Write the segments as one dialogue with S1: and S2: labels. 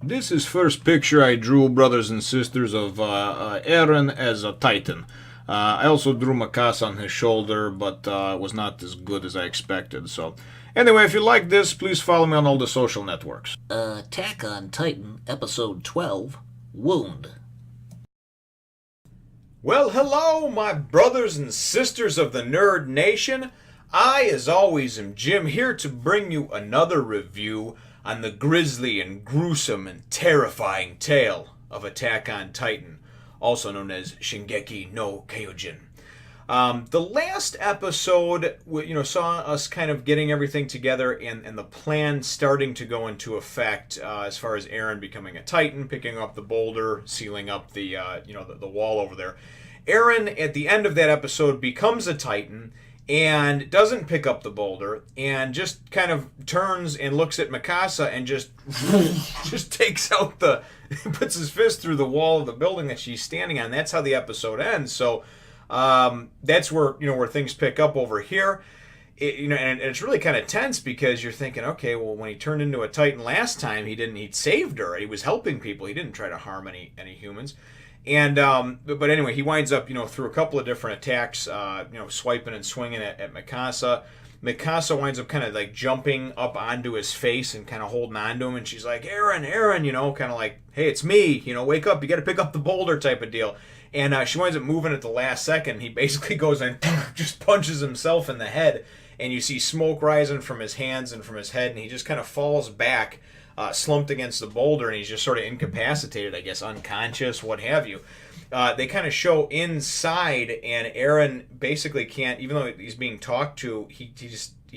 S1: This is first picture I drew, brothers and sisters, of Eren as a Titan. I also drew Mikasa on his shoulder, but it was not as good as I expected. So, anyway, if you like this, please follow me on all the social networks.
S2: Attack on Titan, Episode 12, Wound.
S1: Well, hello, my brothers and sisters of the Nerd Nation. I, as always, am Jim, here to bring you another review on the grisly and gruesome and terrifying tale of Attack on Titan, also known as Shingeki no Kyojin. The last episode, saw us kind of getting everything together and the plan starting to go into effect as far as Eren becoming a Titan, picking up the boulder, sealing up the wall over there. Eren, at the end of that episode, becomes a Titan and doesn't pick up the boulder and just kind of turns and looks at Mikasa and just takes out puts his fist through the wall of the building that she's standing on. That's how the episode ends. So that's where things pick up over here. And it's really kind of tense because you're thinking, okay, well, when he turned into a Titan last time, he saved her. He was helping people. He didn't try to harm any humans. And but anyway, he winds up through a couple of different attacks, swiping and swinging at Mikasa. Mikasa winds up kind of like jumping up onto his face and kind of holding on to him, and she's like, Eren, kind of like, hey, it's me, wake up, you got to pick up the boulder type of deal. And she winds up moving at the last second. He basically goes and just punches himself in the head, and you see smoke rising from his hands and from his head, and he just kind of falls back, slumped against the boulder, and he's just sort of incapacitated, I guess, unconscious, what have you. They kind of show inside, and Eren basically can't, even though he's being talked to, he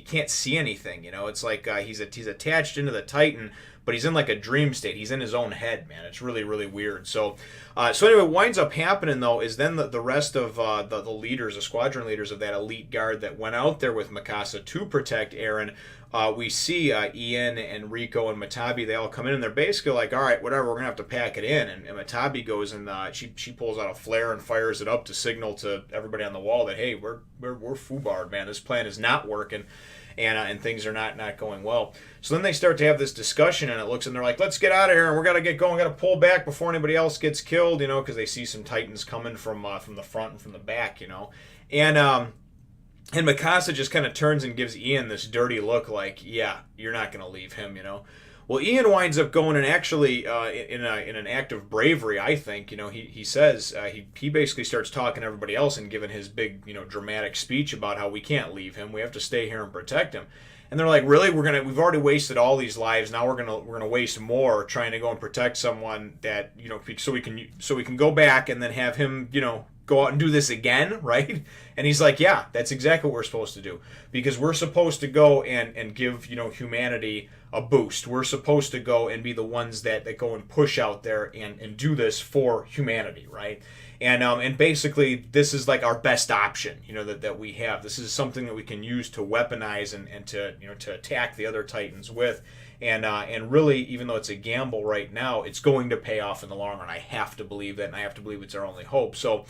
S1: can't see anything. It's like he's attached into the Titan, but he's in like a dream state. He's in his own head, man. It's really, really weird. So anyway, what winds up happening though is then the rest of the leaders, the squadron leaders of that elite guard that went out there with Mikasa to protect Eren. We see Ian and Rico and Matabi. They all come in and they're basically like, all right, whatever, we're gonna have to pack it in. And Matabi goes and she pulls out a flare and fires it up to signal to everybody on the wall that, hey, we're foobarred, man. This plan is not working. And things are not going well. So then they start to have this discussion, and they're like, let's get out of here, and we got to get going, got to pull back before anybody else gets killed, because they see some Titans coming from the front and from the back, And Mikasa just kind of turns and gives Ian this dirty look like, yeah, you're not going to leave him, Well, Ian winds up going and actually in an act of bravery, I think, he says, he basically starts talking to everybody else and giving his big, dramatic speech about how we can't leave him, we have to stay here and protect him. And they're like, really? We've already wasted all these lives. Now we're gonna waste more trying to go and protect someone that so we can go back and then have him go out and do this again, right? And he's like, yeah, that's exactly what we're supposed to do, because we're supposed to go and give humanity a boost. We're supposed to go and be the ones that go and push out there and do this for humanity, right? And basically this is like our best option, that we have. This is something that we can use to weaponize and to to attack the other Titans with. And really, even though it's a gamble right now, it's going to pay off in the long run. I have to believe that, and I have to believe it's our only hope. So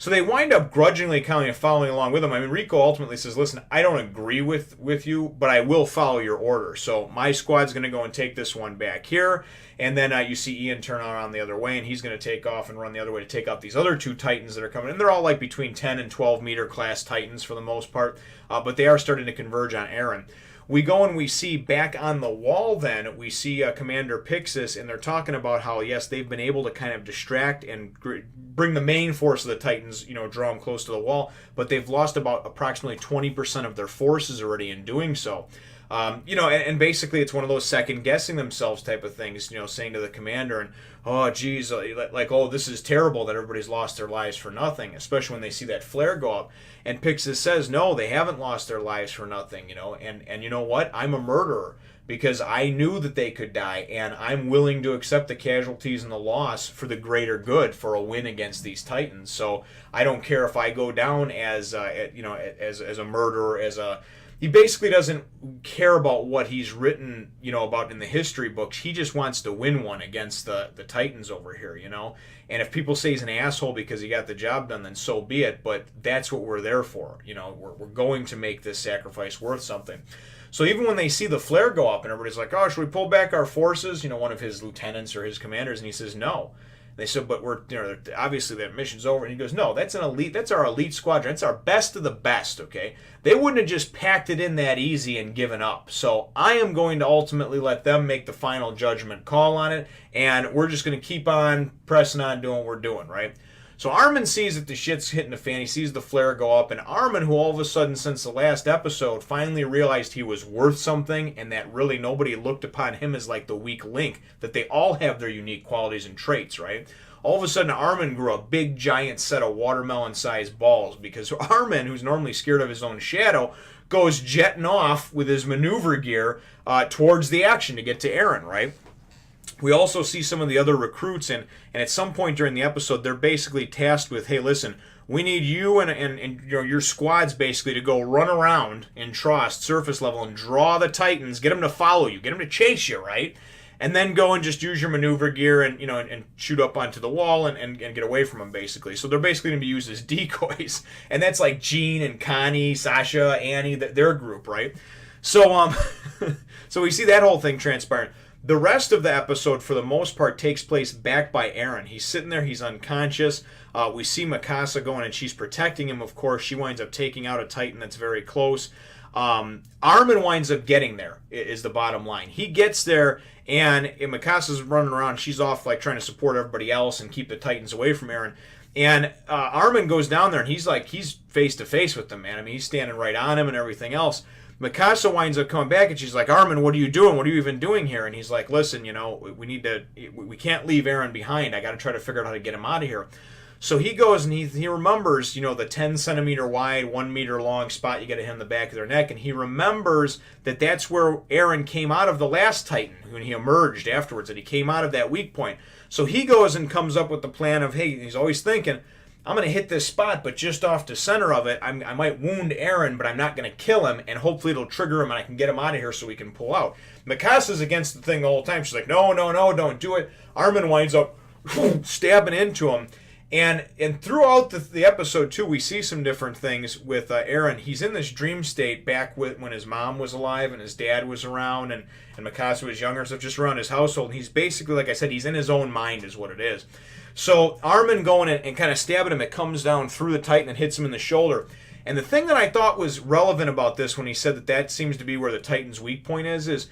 S1: they wind up grudgingly kind of following along with him. I mean, Rico ultimately says, listen, I don't agree with you, but I will follow your order. So my squad's going to go and take this one back here. And then you see Ian turn around the other way, and he's going to take off and run the other way to take out these other two Titans that are coming. And they're all like between 10 and 12 meter class Titans for the most part. But they are starting to converge on Eren. We go and we see back on the wall then, we see Commander Pixis, and they're talking about how, yes, they've been able to kind of distract and bring the main force of the Titans, draw them close to the wall, but they've lost about approximately 20% of their forces already in doing so. And basically it's one of those second guessing themselves type of things, saying to the commander, and oh geez, like, oh, this is terrible that everybody's lost their lives for nothing, especially when they see that flare go up. And Pixis says, no, they haven't lost their lives for nothing, and you know what, I'm a murderer because I knew that they could die, and I'm willing to accept the casualties and the loss for the greater good, for a win against these Titans. So I don't care if I go down as as a murderer, he basically doesn't care about what he's written, about in the history books. He just wants to win one against the Titans over here, And if people say he's an asshole because he got the job done, then so be it. But that's what we're there for, We're going to make this sacrifice worth something. So even when they see the flare go up and everybody's like, oh, should we pull back our forces? One of his lieutenants or his commanders, and he says, no. They said, but we're, obviously that mission's over. And he goes, no, that's our elite squadron. It's our best of the best, okay? They wouldn't have just packed it in that easy and given up. So I am going to ultimately let them make the final judgment call on it, and we're just going to keep on pressing on doing what we're doing, right? So Armin sees that the shit's hitting the fan. He sees the flare go up, and Armin, who all of a sudden since the last episode finally realized he was worth something and that really nobody looked upon him as like the weak link, that they all have their unique qualities and traits, right? All of a sudden Armin grew a big giant set of watermelon-sized balls, because Armin, who's normally scared of his own shadow, goes jetting off with his maneuver gear towards the action to get to Eren, right? We also see some of the other recruits, and at some point during the episode, they're basically tasked with, hey, listen, we need you and your squads basically to go run around in Trost, surface level, and draw the Titans, get them to follow you, get them to chase you, right? And then go and just use your maneuver gear and shoot up onto the wall and get away from them, basically. So they're basically going to be used as decoys. And that's like Jean and Connie, Sasha, Annie, their group, right? So so we see that whole thing transpiring. The rest of the episode, for the most part, takes place back by Eren. He's sitting there. He's unconscious. We see Mikasa going, and she's protecting him, of course. She winds up taking out a Titan that's very close. Armin winds up getting there, is the bottom line. He gets there, and Mikasa's running around. She's off, like, trying to support everybody else and keep the Titans away from Eren. And Armin goes down there, and he's face-to-face with them, man. I mean, he's standing right on him and everything else. Mikasa winds up coming back, and she's like, Armin, what are you doing? What are you even doing here? And he's like, listen, we can't leave Eren behind. I got to try to figure out how to get him out of here. So he goes and he remembers, the 10 centimeter wide, 1 meter long spot you got to hit in the back of their neck, and he remembers that that's where Eren came out of the last Titan when he emerged afterwards, that he came out of that weak point. So he goes and comes up with the plan of, hey, he's always thinking, I'm going to hit this spot, but just off the center of it, I might wound Eren, but I'm not going to kill him, and hopefully it'll trigger him and I can get him out of here so we can pull out. Mikasa's against the thing the whole time. She's like, no, don't do it. Armin winds up stabbing into him. And throughout the episode, too, we see some different things with Eren. He's in this dream state back when his mom was alive and his dad was around and Mikasa was younger and stuff, just around his household. And he's basically, like I said, he's in his own mind is what it is. So Armin going and kind of stabbing him, it comes down through the Titan and hits him in the shoulder. And the thing that I thought was relevant about this when he said that seems to be where the Titan's weak point is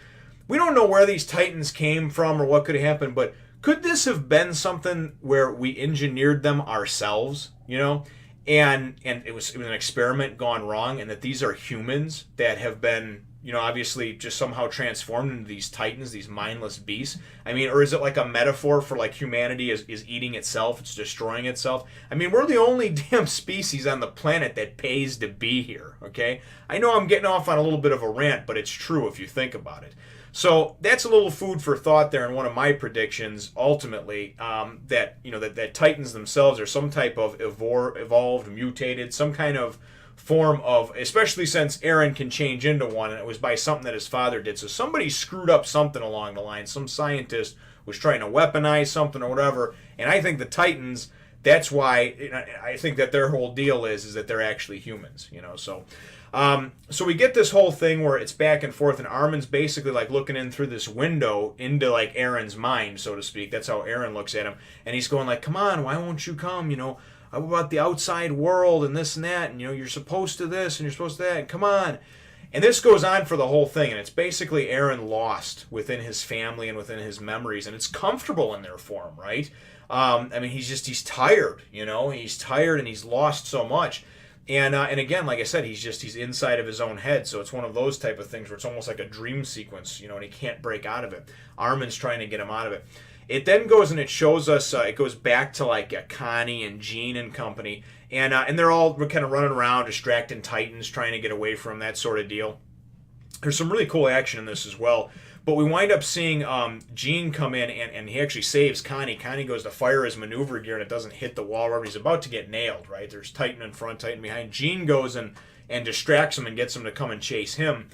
S1: we don't know where these Titans came from or what could have happened, but could this have been something where we engineered them ourselves, and it was an experiment gone wrong, and that these are humans that have been, obviously just somehow transformed into these Titans, these mindless beasts? I mean, or is it like a metaphor for like humanity is eating itself, it's destroying itself? I mean, we're the only damn species on the planet that pays to be here, okay? I know I'm getting off on a little bit of a rant, but it's true if you think about it. So that's a little food for thought there, and one of my predictions, ultimately, that Titans themselves are some type of evolved, mutated, some kind of form of, especially since Eren can change into one, and it was by something that his father did. So somebody screwed up something along the line. Some scientist was trying to weaponize something or whatever, and I think the Titans, that's why I think that their whole deal is that they're actually humans, So we get this whole thing where it's back and forth, and Armin's basically like looking in through this window into like Eren's mind, so to speak. That's how Eren looks at him, and he's going like, "Come on, why won't you come? About the outside world and this and that, and you're supposed to this and you're supposed to that. And come on." And this goes on for the whole thing, and it's basically Eren lost within his family and within his memories, and it's comfortable in there for him, right? He's tired, he's tired and he's lost so much. And again, like I said, he's inside of his own head, so it's one of those type of things where it's almost like a dream sequence, and he can't break out of it. Armin's trying to get him out of it. It then goes and it shows us, it goes back to like Connie and Jean and company, and they're all kind of running around, distracting Titans, trying to get away from that sort of deal. There's some really cool action in this as well. But we wind up seeing Jean come in, and he actually saves Connie. Connie goes to fire his maneuver gear, and it doesn't hit the wall. Right? He's about to get nailed, right? There's Titan in front, Titan behind. Jean goes and distracts him and gets him to come and chase him.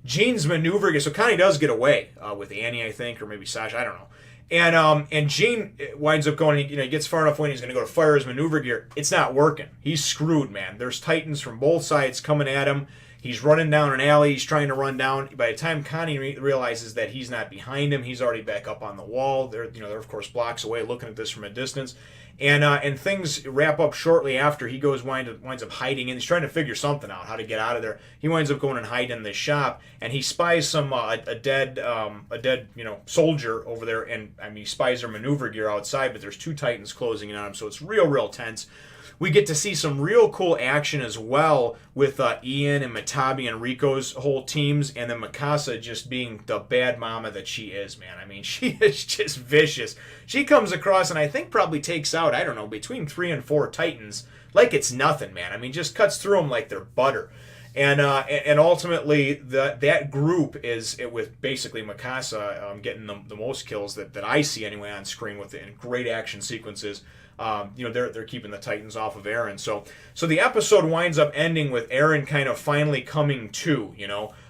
S1: Jean's maneuver gear, so Connie does get away with Annie, I think, or maybe Sasha, I don't know. And Jean winds up going, he gets far enough away, and he's going to go to fire his maneuver gear. It's not working. He's screwed, man. There's Titans from both sides coming at him. He's running down an alley. He's trying to run down. By the time Connie realizes that he's not behind him, he's already back up on the wall. They're of course blocks away, looking at this from a distance. And things wrap up shortly after. He winds up hiding, and he's trying to figure something out, how to get out of there. He winds up going and hiding in this shop, and he spies a dead soldier over there, and he spies their maneuver gear outside. But there's 2 Titans closing in on him, so it's real tense. We get to see some real cool action as well with Ian and Matabi and Rico's whole teams, and then Mikasa just being the bad mama that she is, man. I mean, she is just vicious. She comes across and I think probably takes out, I don't know, between 3 and 4 Titans like it's nothing, man. I mean, just cuts through them like they're butter. And ultimately, that group is with basically Mikasa getting the most kills that I see anyway on screen with it, and great action sequences. They're keeping the Titans off of Eren. So the episode winds up ending with Eren kind of finally coming to.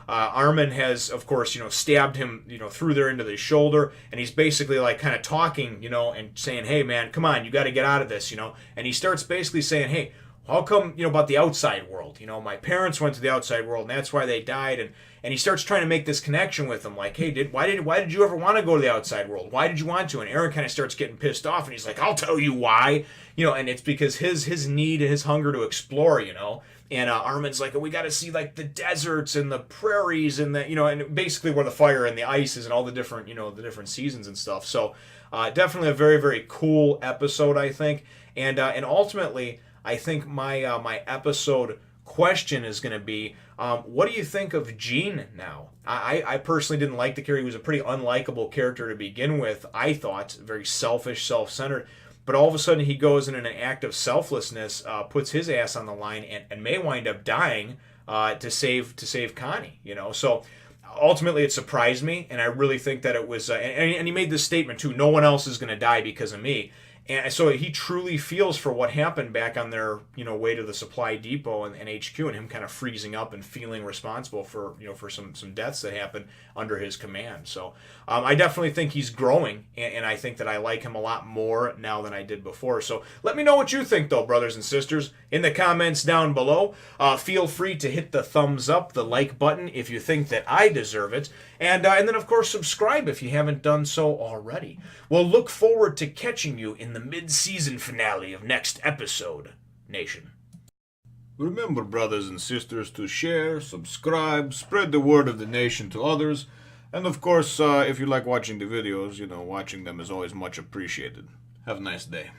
S1: Armin has, of course, stabbed him, through there into the shoulder, and he's basically like kind of talking, and saying, "Hey, man, come on, you got to get out of this," And he starts basically saying, "Hey, how come, about the outside world? My parents went to the outside world, and that's why they died." And he starts trying to make this connection with them, like, "Hey, why did you ever want to go to the outside world? Why did you want to?" And Eren kind of starts getting pissed off, and he's like, "I'll tell you why." And it's because his need and his hunger to explore, And Armin's like, "We got to see like the deserts and the prairies and and basically where the fire and the ice is and all the different, the different seasons and stuff." So definitely a very, very cool episode, I think. And ultimately, I think my episode question is going to be, what do you think of Jean now? I personally didn't like the character. He was a pretty unlikable character to begin with, I thought. Very selfish, self-centered. But all of a sudden he goes in an act of selflessness, puts his ass on the line, and may wind up dying to save Connie. So ultimately it surprised me, and I really think that it was... and he made this statement too, "No one else is going to die because of me." And so he truly feels for what happened back on their, way to the supply depot and HQ, and him kind of freezing up and feeling responsible for, for some deaths that happened under his command. So I definitely think he's growing, and I think that I like him a lot more now than I did before. So let me know what you think, though, brothers and sisters, in the comments down below. Feel free to hit the thumbs up, the like button, if you think that I deserve it. And then, of course, subscribe if you haven't done so already. We'll look forward to catching you in the mid-season finale of next episode, Nation.
S3: Remember, brothers and sisters, to share, subscribe, spread the word of the nation to others. And of course, if you like watching the videos, watching them is always much appreciated. Have a nice day.